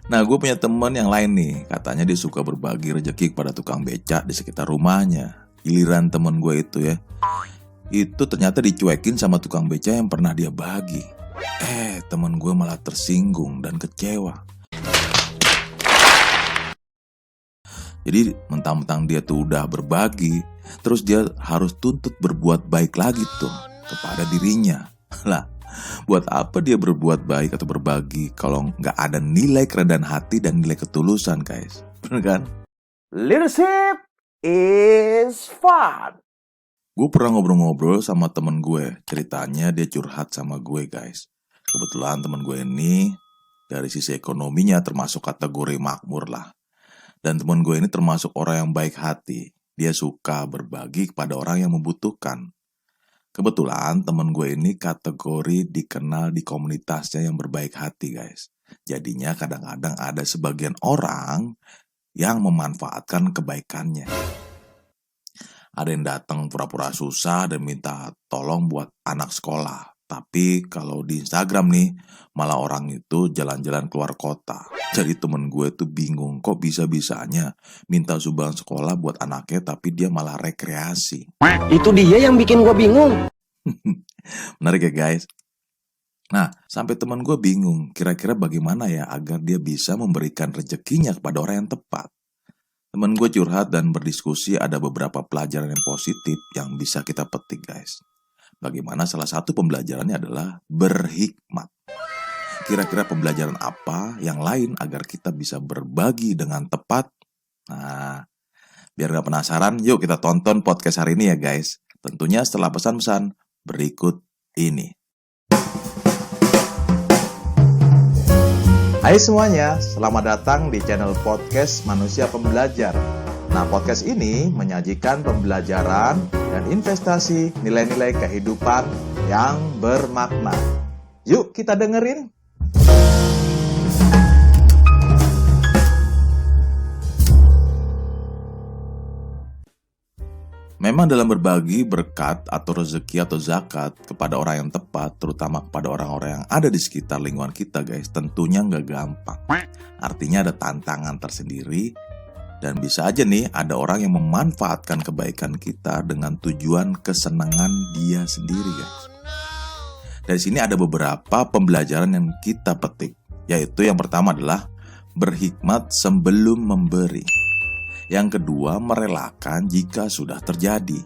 Nah, gue punya teman yang lain nih. Katanya dia suka berbagi rezeki kepada tukang becak di sekitar rumahnya. Giliran temen gue itu ternyata dicuekin sama tukang becak yang pernah dia bagi. Temen gue malah tersinggung dan kecewa. Jadi mentang-mentang dia tuh udah berbagi, terus dia harus tuntut berbuat baik lagi tuh kepada dirinya. Lah, buat apa dia berbuat baik atau berbagi kalau nggak ada nilai kerendahan hati dan nilai ketulusan, guys? Bener kan? Leadership is fun. Gue pernah ngobrol-ngobrol sama temen gue. Ceritanya dia curhat sama gue, guys. Kebetulan temen gue ini dari sisi ekonominya termasuk kategori makmur lah. Dan temen gue ini termasuk orang yang baik hati. Dia suka berbagi kepada orang yang membutuhkan. Kebetulan temen gue ini kategori dikenal di komunitasnya yang berbaik hati, guys. Jadinya kadang-kadang ada sebagian orang yang memanfaatkan kebaikannya. Ada yang datang pura-pura susah dan minta tolong buat anak sekolah. Tapi kalau di Instagram nih, malah orang itu jalan-jalan keluar kota. Jadi temen gue tuh bingung, kok bisa-bisanya minta sumbangan sekolah buat anaknya tapi dia malah rekreasi. Itu dia yang bikin gue bingung. Menarik ya, guys? Nah, sampai teman gue bingung, kira-kira bagaimana ya agar dia bisa memberikan rezekinya kepada orang yang tepat. Teman gue curhat dan berdiskusi ada beberapa pelajaran yang positif yang bisa kita petik, guys. Bagaimana salah satu pembelajarannya adalah berhikmat. Kira-kira pembelajaran apa yang lain agar kita bisa berbagi dengan tepat? Nah, biar gak penasaran, yuk kita tonton podcast hari ini ya, guys. Tentunya setelah pesan-pesan berikut ini. Hai semuanya, selamat datang di channel podcast Manusia Pembelajar. Nah, podcast ini menyajikan pembelajaran dan investasi nilai-nilai kehidupan yang bermakna. Yuk kita dengerin. Memang dalam berbagi berkat atau rezeki atau zakat kepada orang yang tepat, terutama kepada orang-orang yang ada di sekitar lingkungan kita, guys, tentunya nggak gampang. Artinya ada tantangan tersendiri dan bisa aja nih ada orang yang memanfaatkan kebaikan kita dengan tujuan kesenangan dia sendiri, guys. Dari sini ada beberapa pembelajaran yang kita petik, yaitu yang pertama adalah berhikmat sebelum memberi. Yang kedua, merelakan jika sudah terjadi.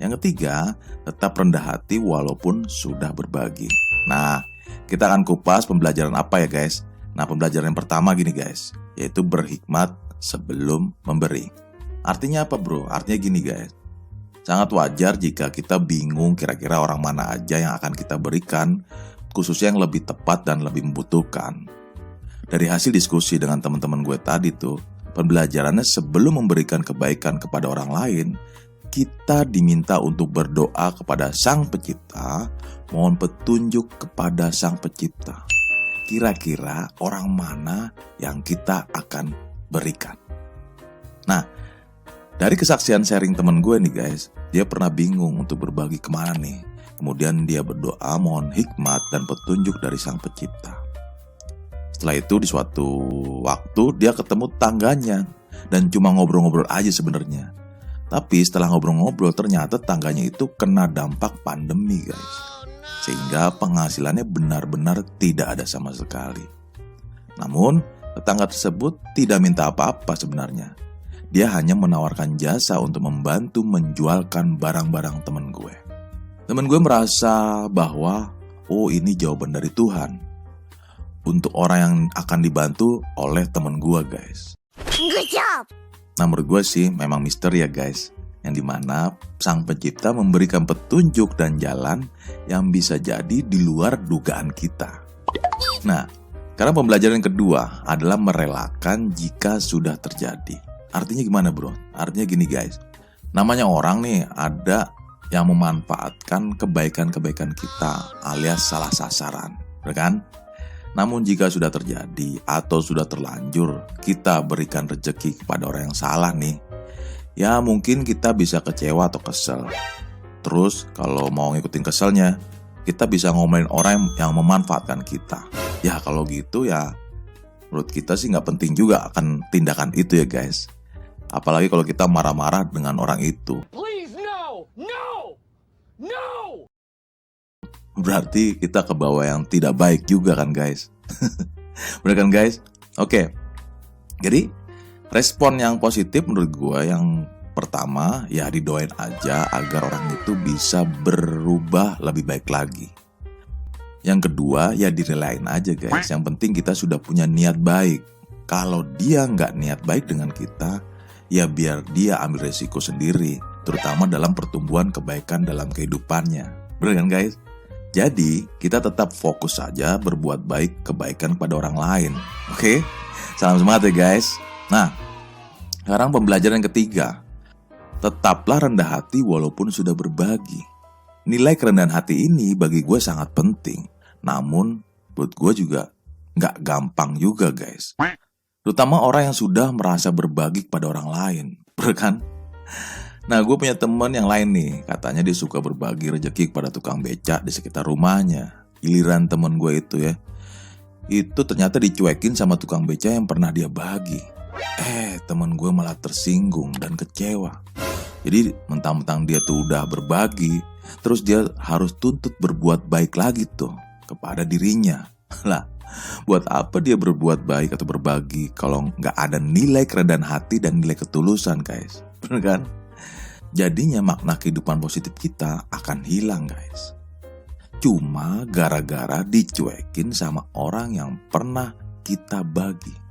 Yang ketiga, tetap rendah hati walaupun sudah berbagi. Nah, kita akan kupas pembelajaran apa ya, guys? Nah, pembelajaran yang pertama gini, guys, yaitu berhikmat sebelum memberi. Artinya apa, bro? Artinya gini, guys. Sangat wajar jika kita bingung kira-kira orang mana aja yang akan kita berikan, khususnya yang lebih tepat dan lebih membutuhkan. Dari hasil diskusi dengan teman-teman gue tadi tuh, pembelajarannya sebelum memberikan kebaikan kepada orang lain, kita diminta untuk berdoa kepada Sang Pencipta, mohon petunjuk kepada Sang Pencipta. Kira-kira orang mana yang kita akan berikan. Nah, dari kesaksian sharing teman gue nih, guys, dia pernah bingung untuk berbagi kemana nih. Kemudian dia berdoa mohon hikmat dan petunjuk dari Sang Pencipta. Setelah itu di suatu waktu dia ketemu tangganya dan cuma ngobrol-ngobrol aja sebenarnya. Tapi setelah ngobrol-ngobrol ternyata tangganya itu kena dampak pandemi, guys. Sehingga penghasilannya benar-benar tidak ada sama sekali. Namun tetangga tersebut tidak minta apa-apa sebenarnya. Dia hanya menawarkan jasa untuk membantu menjualkan barang-barang teman gue. Teman gue merasa bahwa ini jawaban dari Tuhan untuk orang yang akan dibantu oleh temen gue, guys. Good job. Nah, menurut gue sih memang misteri ya, guys, yang dimana Sang Pencipta memberikan petunjuk dan jalan yang bisa jadi di luar dugaan kita. Nah, sekarang pembelajaran yang kedua adalah merelakan jika sudah terjadi. Artinya gimana, bro? Artinya gini, guys, namanya orang nih ada yang memanfaatkan kebaikan-kebaikan kita alias salah sasaran, bener kan? Namun jika sudah terjadi atau sudah terlanjur kita berikan rezeki kepada orang yang salah nih, ya mungkin kita bisa kecewa atau kesel. Terus kalau mau ngikutin keselnya, kita bisa ngomelin orang yang memanfaatkan kita. Ya kalau gitu ya menurut kita sih nggak penting juga akan tindakan itu ya guys. Apalagi kalau kita marah-marah dengan orang itu. Please, no! No! No! Berarti kita ke bawah yang tidak baik juga kan guys. Bener kan guys? Oke. Jadi respon yang positif menurut gue yang pertama ya didoain aja agar orang itu bisa berubah lebih baik lagi. Yang kedua ya direlain aja guys. Yang penting kita sudah punya niat baik. Kalau dia nggak niat baik dengan kita, ya biar dia ambil resiko sendiri, terutama dalam pertumbuhan kebaikan dalam kehidupannya. Bener kan guys? Jadi kita tetap fokus saja berbuat baik kebaikan pada orang lain. Oke? Salam semangat ya guys. Nah, sekarang pembelajaran yang ketiga. Tetaplah rendah hati walaupun sudah berbagi. Nilai kerendahan hati ini bagi gue sangat penting. Namun buat gue juga gak gampang juga guys. Terutama orang yang sudah merasa berbagi kepada orang lain. Bener kan? Nah gue punya teman yang lain nih. Katanya dia suka berbagi rezeki kepada tukang becak di sekitar rumahnya. Giliran temen gue itu ya, itu ternyata dicuekin sama tukang becak yang pernah dia bagi. Temen gue malah tersinggung dan kecewa. Jadi mentang-mentang dia tuh udah berbagi, terus dia harus tuntut berbuat baik lagi tuh kepada dirinya. Lah, buat apa dia berbuat baik atau berbagi kalau nggak ada nilai kerendahan hati dan nilai ketulusan guys? Bener kan? Jadinya makna kehidupan positif kita akan hilang guys. Cuma gara-gara dicuekin sama orang yang pernah kita bagi.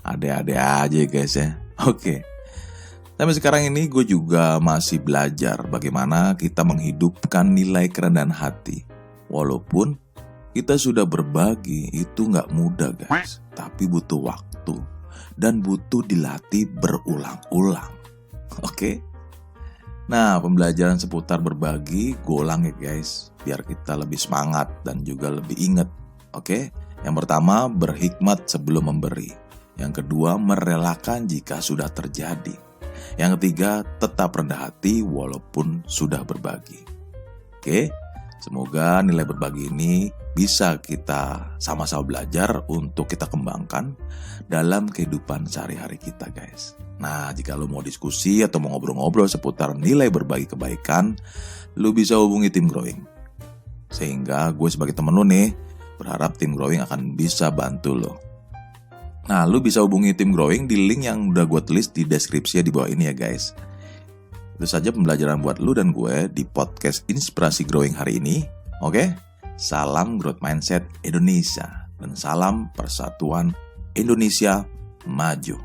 Ada-ada aja guys ya. Oke. Sampai sekarang ini gue juga masih belajar bagaimana kita menghidupkan nilai kerendahan hati. Walaupun kita sudah berbagi, itu gak mudah guys. Tapi butuh waktu dan butuh dilatih berulang-ulang. Oke? Nah, pembelajaran seputar berbagi gue ulang ya guys, biar kita lebih semangat dan juga lebih ingat. Oke? Yang pertama, berhikmat sebelum memberi. Yang kedua, merelakan jika sudah terjadi. Yang ketiga, tetap rendah hati walaupun sudah berbagi. Oke, semoga nilai berbagi ini bisa kita sama-sama belajar untuk kita kembangkan dalam kehidupan sehari-hari kita guys. Nah, jika lo mau diskusi atau mau ngobrol-ngobrol seputar nilai berbagi kebaikan, lo bisa hubungi tim Growing. Sehingga gue sebagai temen lo nih, berharap tim Growing akan bisa bantu lo. Nah, lu bisa hubungi tim Growing di link yang udah gue tulis di deskripsi di bawah ini ya guys. Itu saja pembelajaran buat lu dan gue di podcast Inspirasi Growing hari ini. Oke? Salam Growth Mindset Indonesia dan salam Persatuan Indonesia Maju.